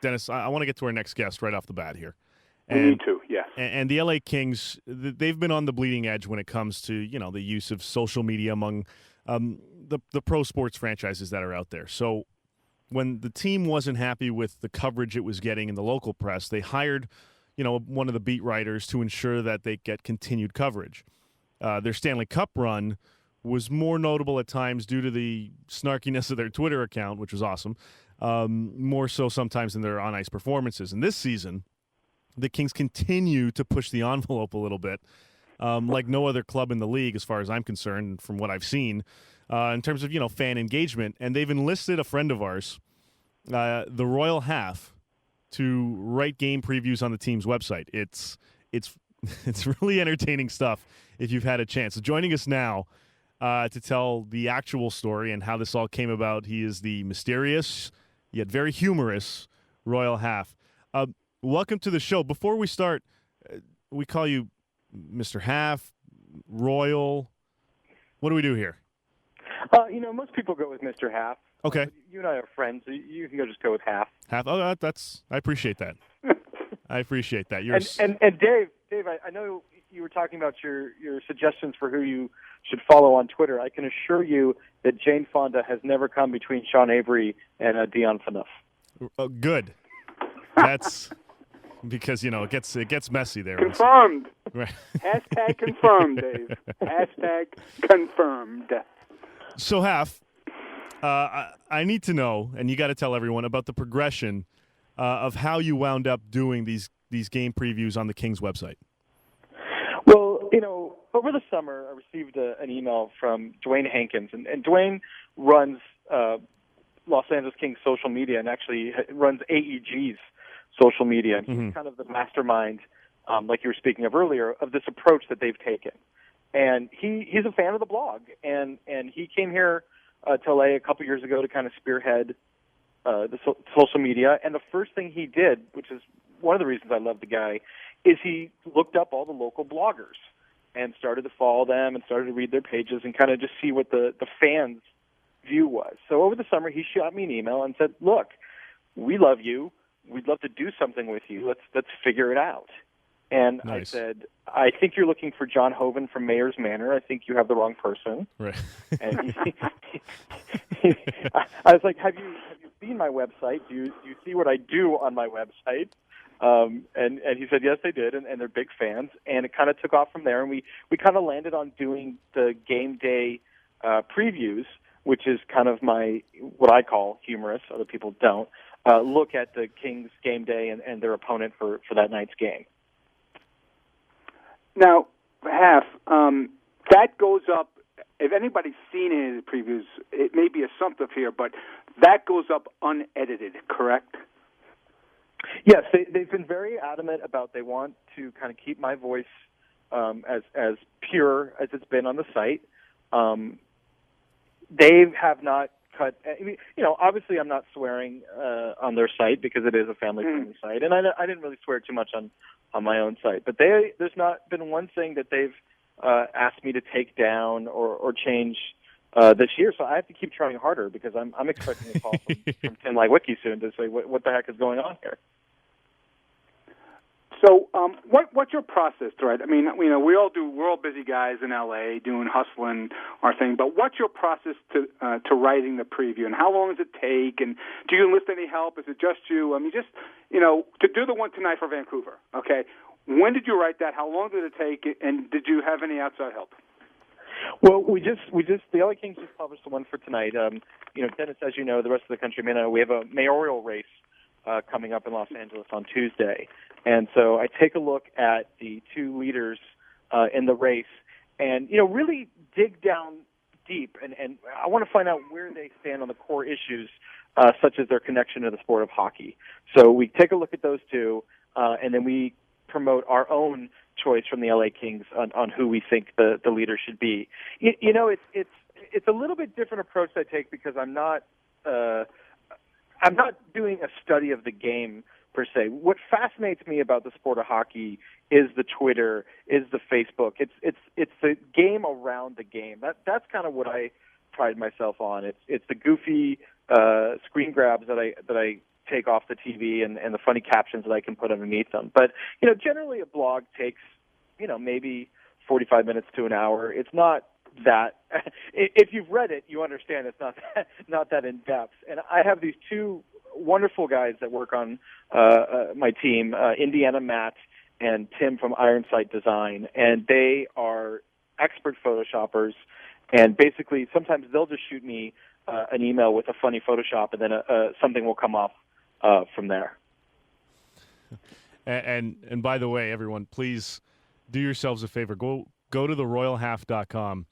Dennis, I want to get to our next guest right off the bat here. We need to, yes. And the LA Kings, they've been on the bleeding edge when it comes to, the use of social media among the pro sports franchises that are out there. So when the team wasn't happy with the coverage it was getting in the local press, they hired, one of the beat writers to ensure that they get continued coverage. Their Stanley Cup run was more notable at times due to the snarkiness of their Twitter account, which was awesome, more so sometimes than their on-ice performances. And this season, the Kings continue to push the envelope a little bit, like no other club in the league, as far as I'm concerned, from what I've seen, in terms of, fan engagement. And they've enlisted a friend of ours, the Royal Half, to write game previews on the team's website. It's really entertaining stuff if you've had a chance. So joining us now to tell the actual story and how this all came about, he is the mysterious yet very humorous Royal Half. Welcome to the show. Before we start, we call you Mr. Half, Royal. What do we do here? Most people go with Mr. Half. Okay. You and I are friends, so you can just go with Half. Half. Oh, I appreciate that. I appreciate that. And Dave, I know you were talking about your suggestions for who you should follow on Twitter. I can assure you that Jane Fonda has never come between Sean Avery and Dion Phaneuf. Good. That's because it gets messy there. Confirmed. Right. Hashtag confirmed, Dave. Hashtag confirmed. So, Half, I need to know, and you got to tell everyone about the progression of how you wound up doing these game previews on the Kings website. Well, over the summer, I received an email from Dwayne Hankins, and Dwayne runs Los Angeles Kings social media and actually runs AEG's social media. And he's kind of the mastermind, like you were speaking of earlier, of this approach that they've taken. And he's a fan of the blog, and he came here to LA a couple years ago to kind of spearhead the social media. And the first thing he did, which is one of the reasons I love the guy, is he looked up all the local bloggers and started to follow them and started to read their pages and kind of just see what the fans' view was. So over the summer, he shot me an email and said, "Look, we love you. We'd love to do something with you. Let's figure it out." And nice. I said, "I think you're looking for John Hoven from Mayor's Manor. I think you have the wrong person." Right. And I was like, "Have you seen my website? Do you see what I do on my website?" And he said, "Yes, they did," and they're big fans. And it kind of took off from there, and we kind of landed on doing the game day previews, which is kind of what I call humorous. Other people don't look at the Kings game day and their opponent for that night's game. Now, Half, that goes up. If anybody's seen any of the previews, it may be assumptive here, but that goes up unedited, correct? Yes, they've been very adamant about they want to kind of keep my voice as pure as it's been on the site. They have not cut. Obviously, I'm not swearing on their site because it is a family-friendly site, and I didn't really swear too much on my own site. But there's not been one thing that they've asked me to take down or change this year. So I have to keep trying harder because I'm expecting a call from Tim Lewicki soon to say what the heck is going on here. So, what's your process, right? I mean, we're all busy guys in LA doing hustling our thing. But what's your process to writing the preview, and how long does it take? And do you enlist any help? Is it just you? I mean, to do the one tonight for Vancouver. Okay, when did you write that? How long did it take? And did you have any outside help? Well, we just the LA Kings just published the one for tonight. Dennis, as you know, the rest of the country may know, we have a mayoral race coming up in Los Angeles on Tuesday. And so I take a look at the two leaders in the race and, really dig down deep. And I want to find out where they stand on the core issues, such as their connection to the sport of hockey. So we take a look at those two, and then we promote our own choice from the LA Kings on who we think the leader should be. It's a little bit different approach I take because I'm not doing a study of the game per se. What fascinates me about the sport of hockey is the Twitter, is the Facebook. It's the game around the game. That's kind of what I pride myself on. It's the goofy screen grabs that I take off the TV and the funny captions that I can put underneath them. But, generally a blog takes, maybe 45 minutes to an hour. It's not that if you've read it, you understand it's not that in depth. And I have these two wonderful guys that work on my team, Indiana Matt and Tim from Ironsight Design, and they are expert Photoshoppers. And basically, sometimes they'll just shoot me an email with a funny Photoshop, and then something will come off from there. And by the way, everyone, please do yourselves a favor. Go to theroyalhalf.com.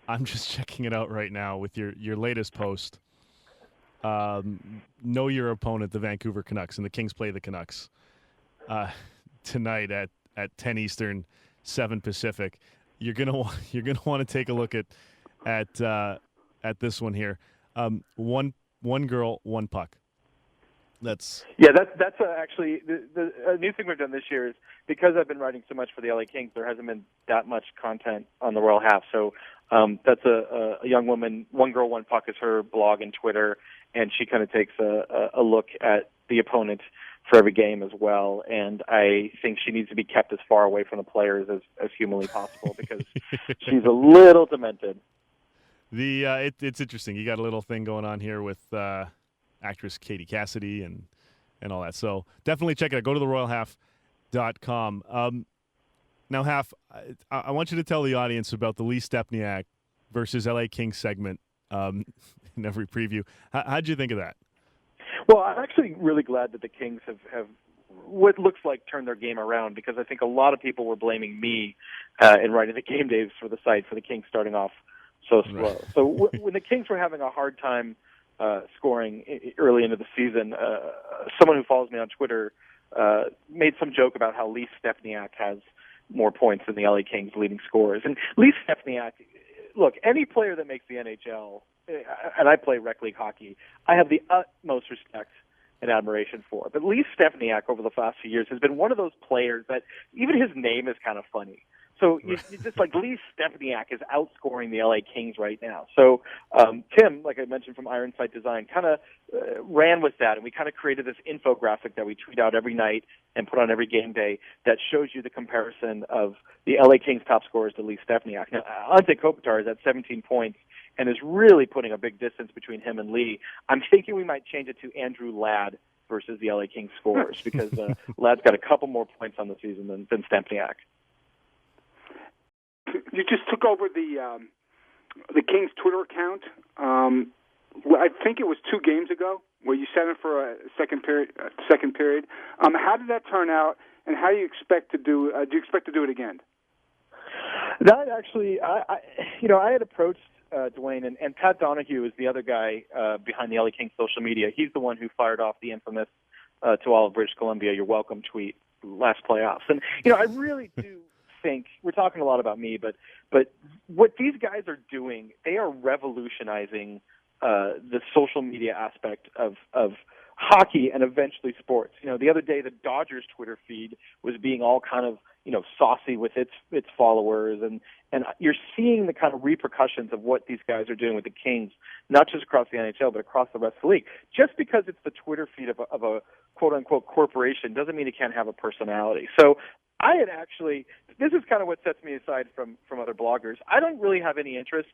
I'm just checking it out right now with your latest post. Know your opponent, the Vancouver Canucks, and the Kings play the Canucks tonight at 10 Eastern, 7 Pacific. You're gonna want to take a look at this one here. One girl, one puck. That's actually the new thing we've done this year is because I've been writing so much for the LA Kings, there hasn't been that much content on the Royal Half. So that's a young woman, One Girl, One Puck is her blog and Twitter, and she kind of takes a look at the opponent for every game as well. And I think she needs to be kept as far away from the players as humanly possible because she's a little demented. It's interesting. You got a little thing going on here with actress Katie Cassidy and all that. So definitely check it out. Go to theroyalhalf.com. Now, Half, I want you to tell the audience about the Lee Stepniak versus LA Kings segment in every preview. How'd you think of that? Well, I'm actually really glad that the Kings have what looks like turned their game around, because I think a lot of people were blaming me in writing the game days for the site for the Kings starting off so slow. Right. So when the Kings were having a hard time scoring early into the season, someone who follows me on Twitter made some joke about how Lee Stepniak has more points than the LA Kings leading scorers. And Lee Stepniak, look, any player that makes the NHL, and I play rec league hockey, I have the utmost respect and admiration for. But Lee Stepniak over the last few years has been one of those players that even his name is kind of funny. So you just like Lee Stepniak is outscoring the LA Kings right now. So Tim, like I mentioned from Ironsight Design, kind of ran with that, and we kind of created this infographic that we tweet out every night and put on every game day that shows you the comparison of the LA Kings top scorers to Lee Stepniak. Now, Ante Kopitar is at 17 points and is really putting a big distance between him and Lee. I'm thinking we might change it to Andrew Ladd versus the LA Kings scorers because Ladd's got a couple more points on the season than Stepniak. You just took over the Kings Twitter account. I think it was 2 games ago where you set it for a second period. How did that turn out, and how do you expect to do? Do you expect to do it again? That actually, I had approached Dwayne, and Pat Donahue is the other guy behind the LA Kings social media. He's the one who fired off the infamous "To all of British Columbia, you're welcome" tweet last playoffs. And I really do think we're talking a lot about me, but what these guys are doing, they are revolutionizing the social media aspect of hockey and eventually sports. The other day the Dodgers Twitter feed was being all kind of saucy with its followers, and you're seeing the kind of repercussions of what these guys are doing with the Kings, not just across the NHL but across the rest of the league. Just because it's the Twitter feed of a quote unquote corporation doesn't mean it can't have a personality. So I had actually, this is kind of what sets me aside from other bloggers. I don't really have any interest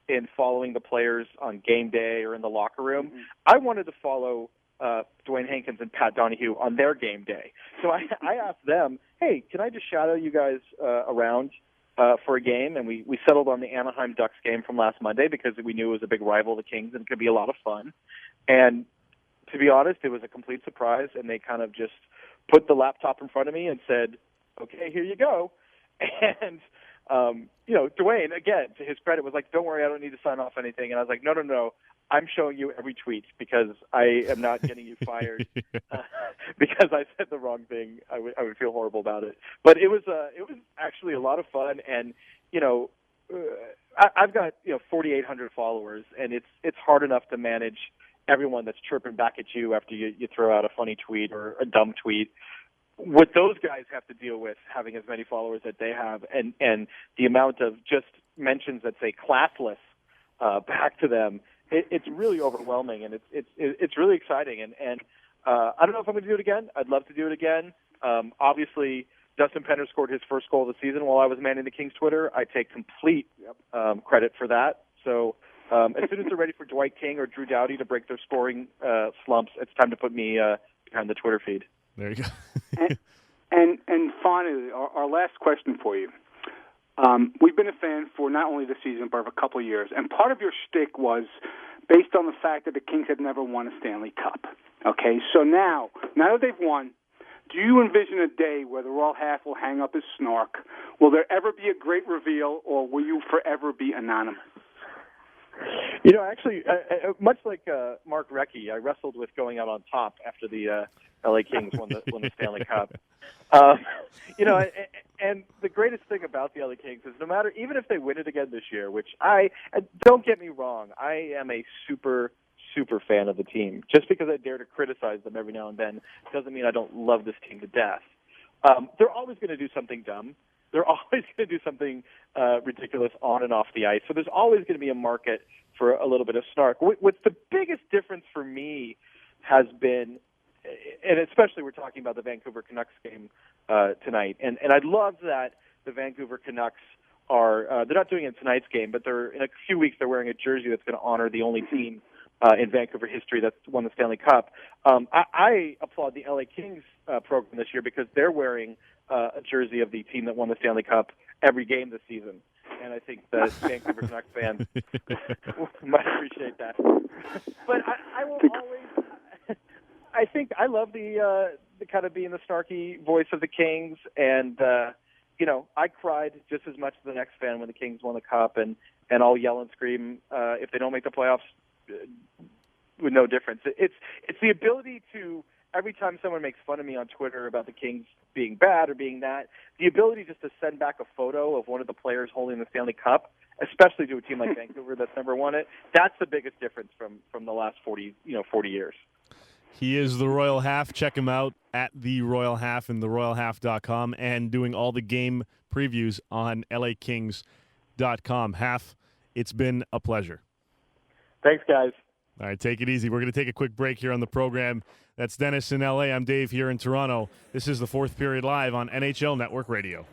in following the players on game day or in the locker room. Mm-hmm. I wanted to follow Dwayne Hankins and Pat Donahue on their game day. So I asked them, hey, can I just shadow you guys around for a game? And we settled on the Anaheim Ducks game from last Monday because we knew it was a big rival of the Kings and it could be a lot of fun. And to be honest, it was a complete surprise, and they kind of just put the laptop in front of me and said, okay, here you go. And, Dwayne, again, to his credit, was like, don't worry, I don't need to sign off anything. And I was like, no, I'm showing you every tweet because I am not getting you fired because I said the wrong thing. I would feel horrible about it. But it was actually a lot of fun. And, I've got, 4,800 followers, and it's hard enough to manage everyone that's chirping back at you after you throw out a funny tweet or a dumb tweet. What those guys have to deal with, having as many followers that they have, and the amount of just mentions that say classless back to them, it's really overwhelming, and it's really exciting. And I don't know if I'm going to do it again. I'd love to do it again. Obviously, Dustin Penner scored his first goal of the season while I was manning the Kings Twitter. I take complete credit for that. So as soon as they're ready for Dwight King or Drew Doughty to break their scoring slumps, it's time to put me behind the Twitter feed. There you go. and finally, our last question for you. We've been a fan for not only the season, but for a couple of years. And part of your shtick was based on the fact that the Kings had never won a Stanley Cup. Okay, so now that they've won, do you envision a day where the Royal Half will hang up his snark? Will there ever be a great reveal, or will you forever be anonymous? Actually, much like Mark Recchi, I wrestled with going out on top after the LA Kings won the Stanley Cup. And the greatest thing about the LA Kings is no matter, even if they win it again this year, which don't get me wrong, I am a super fan of the team. Just because I dare to criticize them every now and then doesn't mean I don't love this team to death. They're always going to do something dumb. They're always going to do something ridiculous on and off the ice. So there's always going to be a market for a little bit of snark. What's the biggest difference for me has been, and especially we're talking about the Vancouver Canucks game tonight, and I love that the Vancouver Canucks are they're not doing it in tonight's game, but they're in a few weeks they're wearing a jersey that's going to honor the only team in Vancouver history that's won the Stanley Cup. I applaud the LA Kings program this year because they're wearing a jersey of the team that won the Stanley Cup every game this season. And I think the Vancouver Canucks fans might appreciate that. But I will always – I think I love the kind of being the snarky voice of the Kings. And, I cried just as much as the next fan when the Kings won the Cup. And I'll yell and scream if they don't make the playoffs with no difference. It's the ability to – every time someone makes fun of me on Twitter about the Kings being bad or being that, the ability just to send back a photo of one of the players holding the Stanley Cup, especially to a team like Vancouver that's never won it, that's the biggest difference from the last 40 years. He is the Royal Half. Check him out at the Royal Half and theroyalhalf.com and doing all the game previews on lakings.com. Half, it's been a pleasure. Thanks, guys. All right, take it easy. We're going to take a quick break here on the program. That's Dennis in L.A. I'm Dave here in Toronto. This is the Fourth Period Live on NHL Network Radio.